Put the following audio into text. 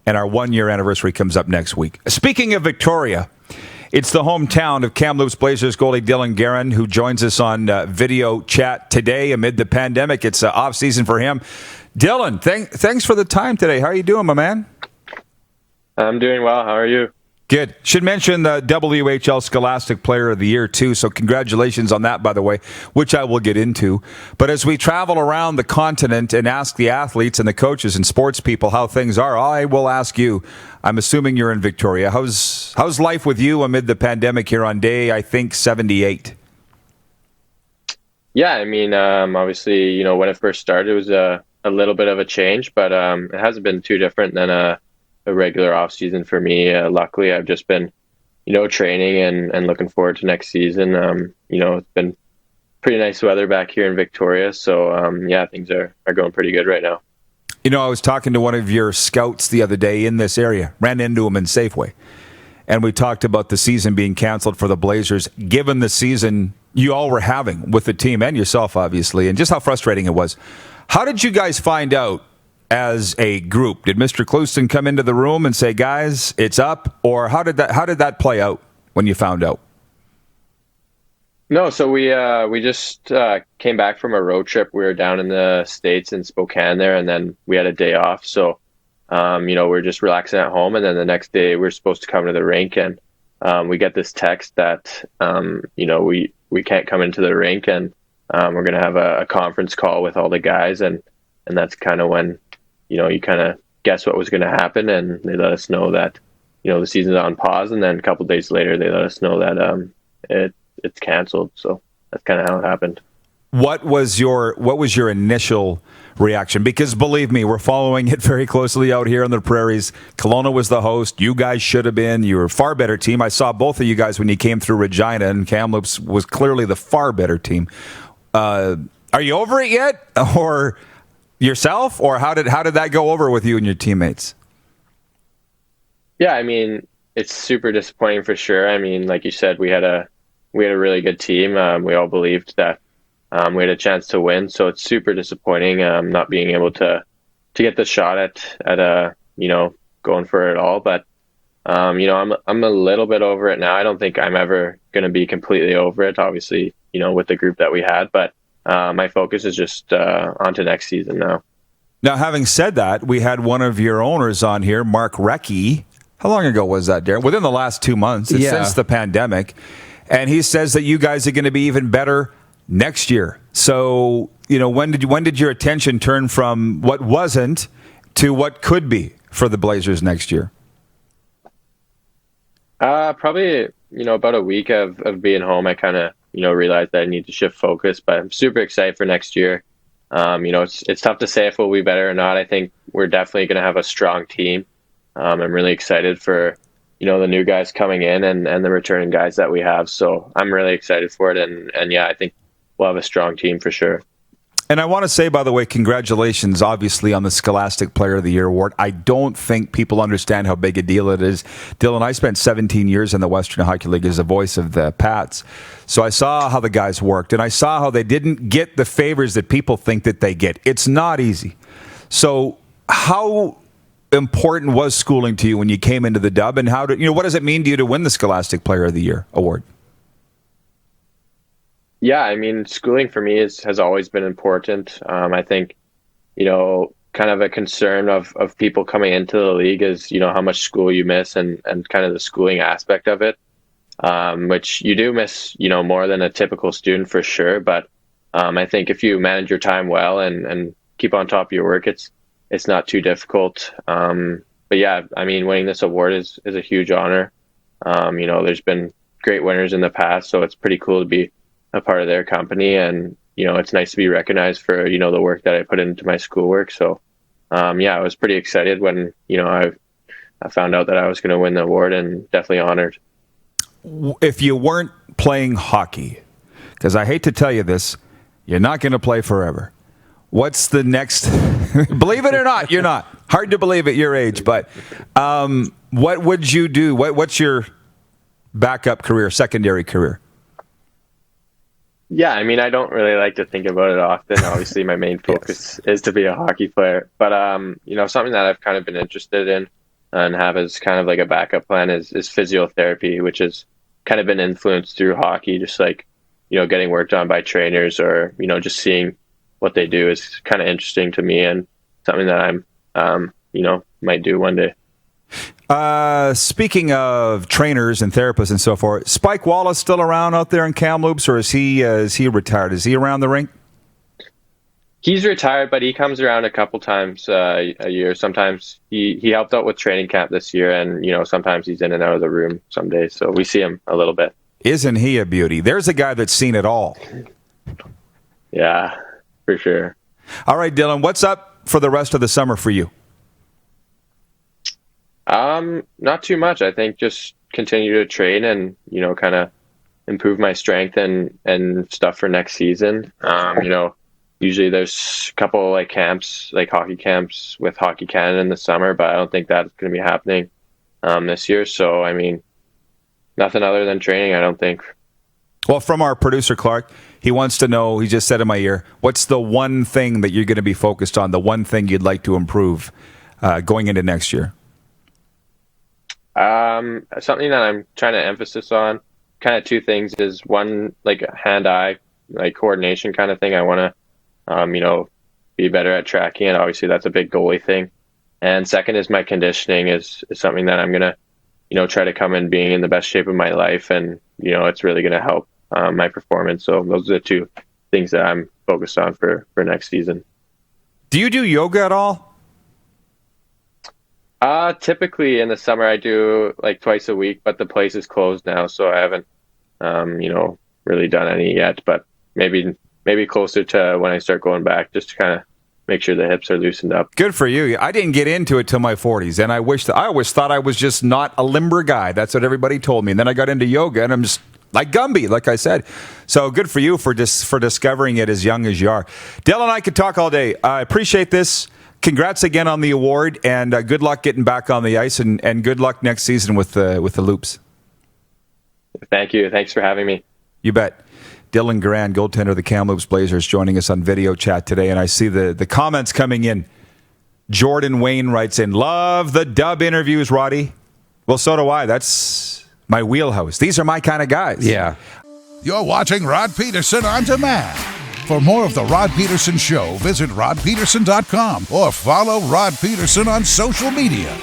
and our 1-year anniversary comes up next week. Speaking of Victoria, it's the hometown of Kamloops Blazers goalie Dylan Garand, who joins us on video chat today amid the pandemic. It's off season for him. Dylan, thanks for the time today. How are you doing, my man? I'm doing well. How are you? Good. Should mention the WHL Scholastic Player of the Year, too, so congratulations on that, by the way, which I will get into. But as we travel around the continent and ask the athletes and the coaches and sports people how things are, I will ask you, I'm assuming you're in Victoria. How's life with you amid the pandemic here on day, I think, 78? Yeah, I mean, obviously, when it first started, it was a little bit of a change, but it hasn't been too different than a regular off season for me. Luckily, I've just been, training and looking forward to next season. It's been pretty nice weather back here in Victoria. So, things are going pretty good right now. I was talking to one of your scouts the other day in this area, ran into him in Safeway. And we talked about the season being canceled for the Blazers, given the season you all were having with the team and yourself, obviously, and just how frustrating it was. How did you guys find out as a group? Did Mr. Clouston come into the room and say, guys, it's up? Or how did that play out when you found out? No, so we just came back from a road trip. We were down in the States in Spokane there, and then we had a day off. So, we were just relaxing at home. And then the next day we were supposed to come to the rink, and we get this text that, we can't come into the rink, and we're going to have a conference call with all the guys. And that's kind of when, you kind of guess what was going to happen, and they let us know that, the season's on pause, and then a couple of days later, they let us know that it's canceled. So that's kind of how it happened. What was your initial reaction? Because believe me, we're following it very closely out here on the prairies. Kelowna was the host. You guys should have been. You were a far better team. I saw both of you guys when you came through Regina, and Kamloops was clearly the far better team. Are you over it yet, or yourself, or how did that go over with you and your teammates? Yeah, I mean, it's super disappointing for sure. I mean, like you said, we had a really good team. We all believed that we had a chance to win, so it's super disappointing not being able to get the shot at going for it all. But I'm a little bit over it now. I don't think I'm ever going to be completely over it, obviously, with the group that we had, but my focus is just on to next season now. Now, having said that, we had one of your owners on here, Mark Recchi. How long ago was that, Darren? Within the last 2 months, since the pandemic. And he says that you guys are going to be even better next year. So, when did your attention turn from what wasn't to what could be for the Blazers next year? Probably, about a week of being home, I kind of, realized that I need to shift focus, but I'm super excited for next year. It's tough to say if we'll be better or not. I think we're definitely going to have a strong team. I'm really excited for, the new guys coming in and the returning guys that we have. So I'm really excited for it. And I think we'll have a strong team for sure. And I want to say, by the way, congratulations, obviously, on the Scholastic Player of the Year award. I don't think people understand how big a deal it is. Dylan, I spent 17 years in the Western Hockey League as the voice of the Pats. So I saw how the guys worked, and I saw how they didn't get the favors that people think that they get. It's not easy. So how important was schooling to you when you came into the dub, and what does it mean to you to win the Scholastic Player of the Year award? Yeah, I mean, schooling for me has always been important. I think, kind of a concern of people coming into the league is, how much school you miss and kind of the schooling aspect of it, which you do miss, more than a typical student for sure. But I think if you manage your time well and keep on top of your work, it's not too difficult. But yeah, I mean, winning this award is a huge honor. There's been great winners in the past, so it's pretty cool to be a part of their company, and it's nice to be recognized for the work that I put into my schoolwork. So I was pretty excited when I found out that I was going to win the award, and definitely honored. If you weren't playing hockey, because I hate to tell you this, you're not going to play forever. What's the next? Believe it or not, you're not. Hard to believe at your age, but what would you do? What's your backup career, secondary career? Yeah, I mean, I don't really like to think about it often. Obviously, my main focus is to be a hockey player. But, something that I've kind of been interested in and have as kind of like a backup plan is physiotherapy, which has kind of been influenced through hockey, just like, getting worked on by trainers, or, just seeing what they do is kind of interesting to me, and something that I'm, might do one day. Speaking of trainers and therapists and so forth, Spike Wallace still around out there in Kamloops, or is he retired? Is he around the rink? He's retired, but he comes around a couple times a year. Sometimes he helped out with training camp this year, and sometimes he's in and out of the room some days, so we see him a little bit. Isn't he a beauty? There's a guy that's seen it all. Yeah, for sure. All right, Dylan, what's up for the rest of the summer for you? Not too much. I think just continue to train and, kind of improve my strength and stuff for next season. Usually there's a couple like camps, like hockey camps with Hockey Canada in the summer, but I don't think that's going to be happening this year. So, nothing other than training, I don't think. Well, from our producer, Clark, he wants to know, he just said in my ear, what's the one thing that you're going to be focused on, the one thing you'd like to improve going into next year? Something that I'm trying to emphasis on, kind of two things, is one, like hand-eye, like coordination kind of thing. I want to, be better at tracking it. Obviously, that's a big goalie thing. And second is my conditioning is something that I'm going to, try to come in being in the best shape of my life. And, it's really going to help my performance. So those are the two things that I'm focused on for next season. Do you do yoga at all? Typically in the summer I do like twice a week, but the place is closed now, so I haven't, really done any yet. But maybe closer to when I start going back, just to kind of make sure the hips are loosened up. Good for you. I didn't get into it till my 40s, and I always thought I was just not a limber guy. That's what everybody told me. And then I got into yoga, and I'm just like Gumby, like I said. So good for you for discovering it as young as you are. Dylan and I could talk all day. I appreciate this. Congrats again on the award, and good luck getting back on the ice, and good luck next season with the Loops. Thank you. Thanks for having me. You bet. Dylan Garand, goaltender of the Kamloops Blazers, joining us on video chat today, and I see the comments coming in. Jordan Wayne writes in, love the dub interviews, Roddy. Well, so do I. That's my wheelhouse. These are my kind of guys. Yeah. You're watching Rod Pedersen On Demand. For more of The Rod Pedersen Show, visit rodpedersen.com or follow Rod Pedersen on social media.